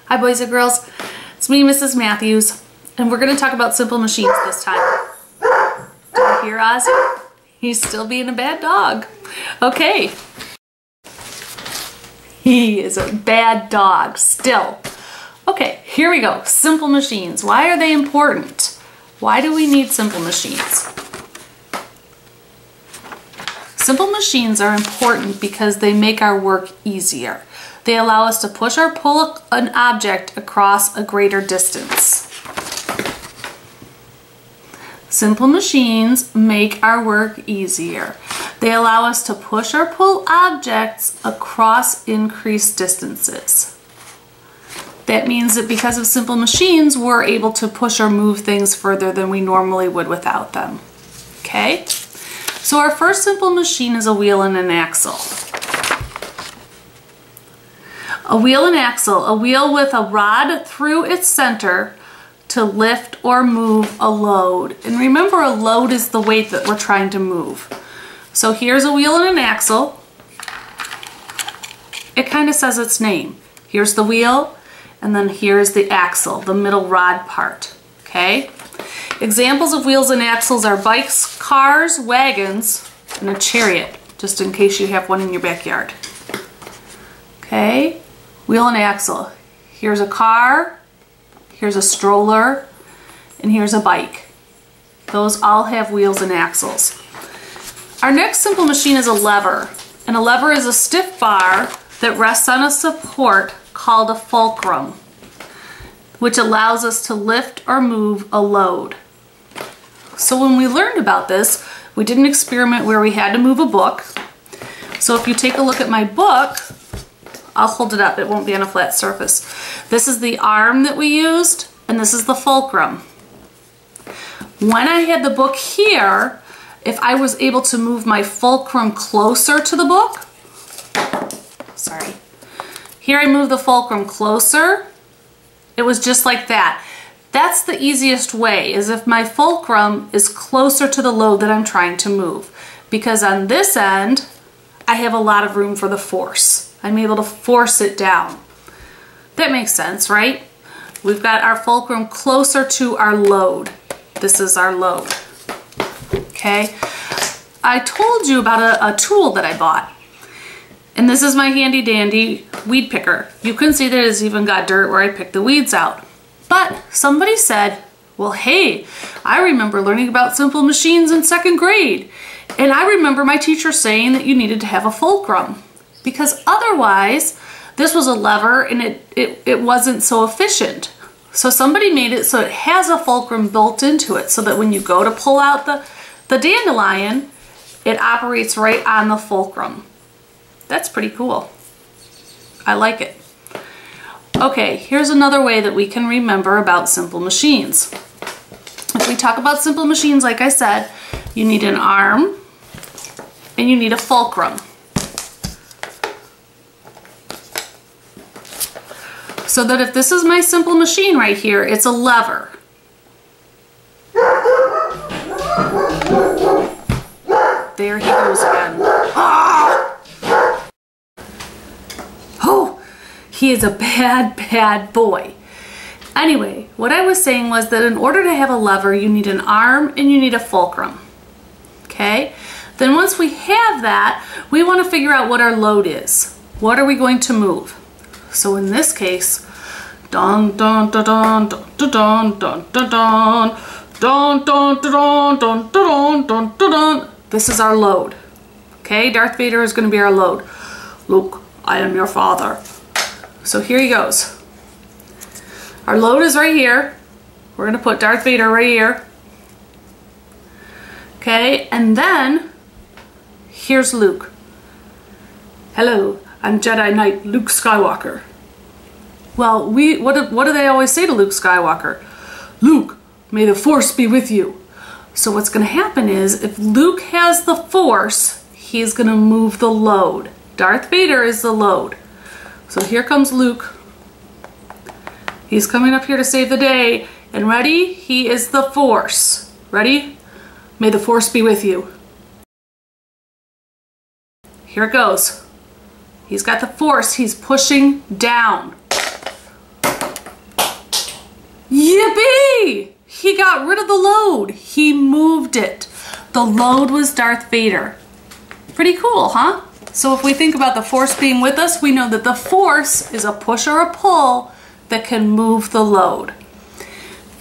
Hi boys and girls, it's me, Mrs. Matthews, and we're going to talk about simple machines this time. Do you hear Ozzy? He's still being a bad dog. Okay. He is a bad dog still. Okay, here we go. Simple machines. Why are they important? Why do we need simple machines? Simple machines are important because they make our work easier. They allow us to push or pull an object across a greater distance. Simple machines make our work easier. They allow us to push or pull objects across increased distances. That means that because of simple machines, we're able to push or move things further than we normally would without them. Okay? So our first simple machine is a wheel and an axle. A wheel and axle, a wheel with a rod through its center to lift or move a load. And remember, a load is the weight that we're trying to move. So here's a wheel and an axle. It kind of says its name. Here's the wheel, and then here's the axle, the middle rod part, okay? Examples of wheels and axles are bikes, cars, wagons, and a chariot, just in case you have one in your backyard. Okay? Wheel and axle. Here's a car, here's a stroller, and here's a bike. Those all have wheels and axles. Our next simple machine is a lever. And a lever is a stiff bar that rests on a support called a fulcrum, which allows us to lift or move a load. So when we learned about this, we did an experiment where we had to move a book. So if you take a look at my book, I'll hold it up, it won't be on a flat surface. This is the arm that we used, and this is the fulcrum. When I had the book here, if I was able to move my fulcrum closer to the book, sorry, here I move the fulcrum closer, it was just like that. That's the easiest way, is if my fulcrum is closer to the load that I'm trying to move. Because on this end, I have a lot of room for the force. I'm able to force it down. That makes sense, right? We've got our fulcrum closer to our load. This is our load, okay? I told you about a tool that I bought. And this is my handy dandy weed picker. You can see that it's even got dirt where I picked the weeds out. But somebody said, well, hey, I remember learning about simple machines in 2nd grade. And I remember my teacher saying that you needed to have a fulcrum. Because otherwise, this was a lever and it wasn't so efficient. So somebody made it so it has a fulcrum built into it so that when you go to pull out the dandelion, it operates right on the fulcrum. That's pretty cool. I like it. Okay, here's another way that we can remember about simple machines. If we talk about simple machines, like I said, you need an arm and you need a fulcrum. So that if this is my simple machine right here, it's a lever. There he goes again. Ah! Oh, he is a bad, bad boy. Anyway, what I was saying was that in order to have a lever, you need an arm and you need a fulcrum. Okay? Then once we have that, we want to figure out what our load is. What are we going to move? So in this case, dun dun dun dun dun dun dun dun dun dun dun dun dun dun dun dun dun. This is our load. Okay, Darth Vader is going to be our load. Luke, I am your father. So here he goes. Our load is right here. We're going to put Darth Vader right here. Okay, and then here's Luke. Hello, I'm Jedi Knight Luke Skywalker. Well, what do they always say to Luke Skywalker? Luke, may the Force be with you. So what's going to happen is, if Luke has the Force, he's going to move the load. Darth Vader is the load. So here comes Luke. He's coming up here to save the day. And ready? He is the Force. Ready? May the Force be with you. Here it goes. He's got the Force. He's pushing down. He got rid of the load. He moved it. The load was Darth Vader. Pretty cool, huh? So if we think about the force being with us, we know that the force is a push or a pull that can move the load.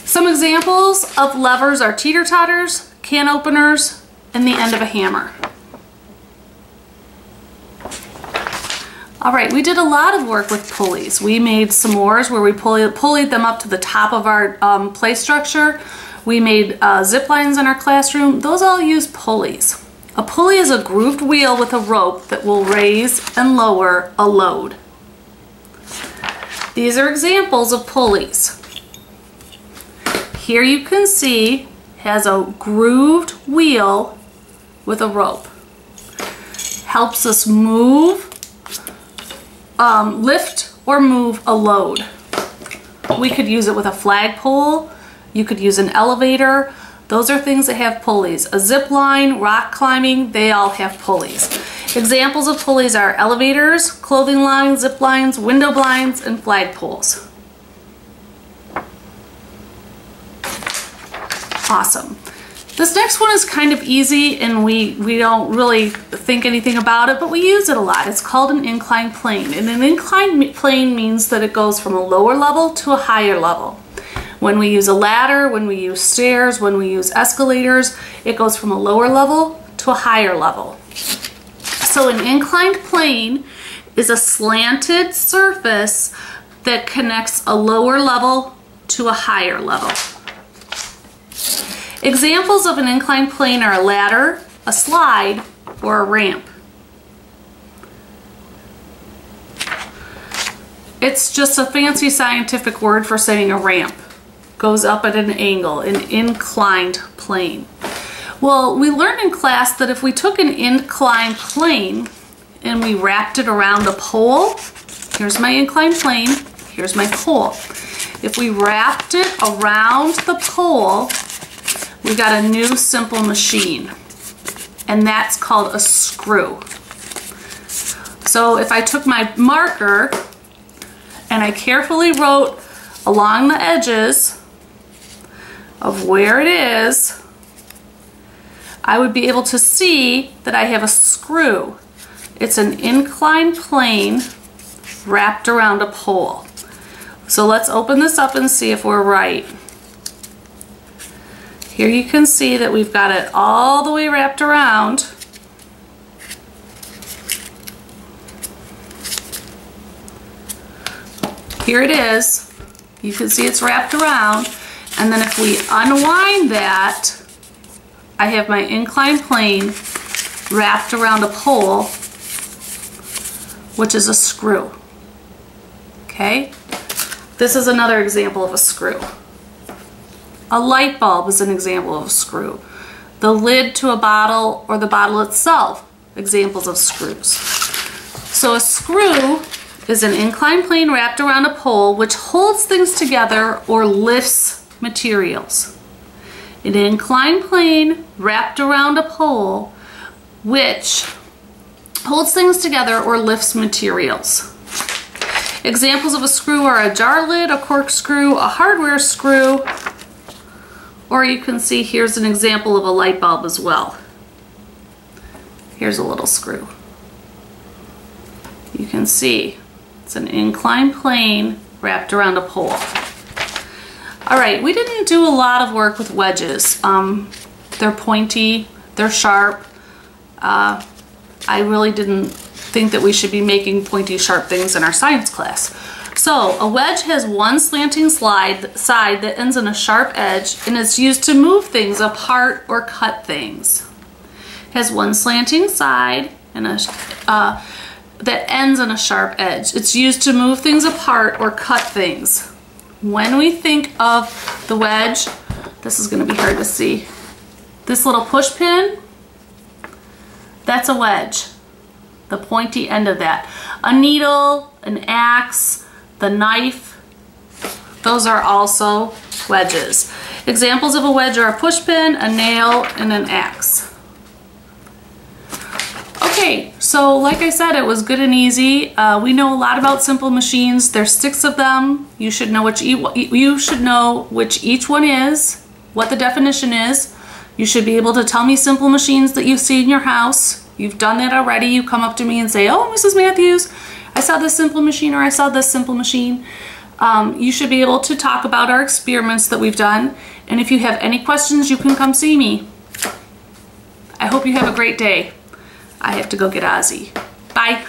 Some examples of levers are teeter-totters, can openers, and the end of a hammer. All right, we did a lot of work with pulleys. We made s'mores where we pulleyed them up to the top of our play structure. We made zip lines in our classroom. Those all use pulleys. A pulley is a grooved wheel with a rope that will raise and lower a load. These are examples of pulleys. Here you can see has a grooved wheel with a rope. Helps us move, lift or move a load. We could use it with a flagpole. You could use an elevator. Those are things that have pulleys. A zip line, rock climbing, they all have pulleys. Examples of pulleys are elevators, clothing lines, zip lines, window blinds, and flagpoles. Awesome. This next one is kind of easy and we don't really think anything about it, but we use it a lot. It's called an inclined plane. And an inclined plane means that it goes from a lower level to a higher level. When we use a ladder, when we use stairs, when we use escalators, it goes from a lower level to a higher level. So an inclined plane is a slanted surface that connects a lower level to a higher level. Examples of an inclined plane are a ladder, a slide, or a ramp. It's just a fancy scientific word for saying a ramp. Goes up at an angle, an inclined plane. Well, we learned in class that if we took an inclined plane and we wrapped it around a pole, here's my inclined plane, here's my pole. If we wrapped it around the pole, we got a new simple machine, and that's called a screw. So if I took my marker and I carefully wrote along the edges of where it is, I would be able to see that I have a screw. It's an inclined plane wrapped around a pole. So let's open this up and see if we're right. Here you can see that we've got it all the way wrapped around. Here it is. You can see it's wrapped around. And then if we unwind that, I have my inclined plane wrapped around a pole, which is a screw. Okay? This is another example of a screw. A light bulb is an example of a screw. The lid to a bottle or the bottle itself, examples of screws. So a screw is an inclined plane wrapped around a pole which holds things together or lifts materials. An inclined plane wrapped around a pole which holds things together or lifts materials. Examples of a screw are a jar lid, a corkscrew, a hardware screw, or you can see here's an example of a light bulb as well. Here's a little screw. You can see it's an inclined plane wrapped around a pole. All right, we didn't do a lot of work with wedges. They're pointy, they're sharp. I really didn't think that we should be making pointy, sharp things in our science class. So a wedge has one slanting side that ends in a sharp edge and it's used to move things apart or cut things. It has one slanting side and that ends in a sharp edge. It's used to move things apart or cut things. When we think of the wedge, this is going to be hard to see. This little push pin, that's a wedge. The pointy end of that. A needle, an axe, the knife, those are also wedges. Examples of a wedge are a push pin, a nail, and an axe. Okay, so like I said, it was good and easy. We know a lot about simple machines. There's 6 of them. You should know which each one is. what the definition is. You should be able to tell me simple machines that you see in your house. You've done that already. You come up to me and say, oh, Mrs. Matthews, I saw this simple machine, or I saw this simple machine. You should be able to talk about our experiments that we've done. And if you have any questions, you can come see me. I hope you have a great day. I have to go get Ozzy. Bye.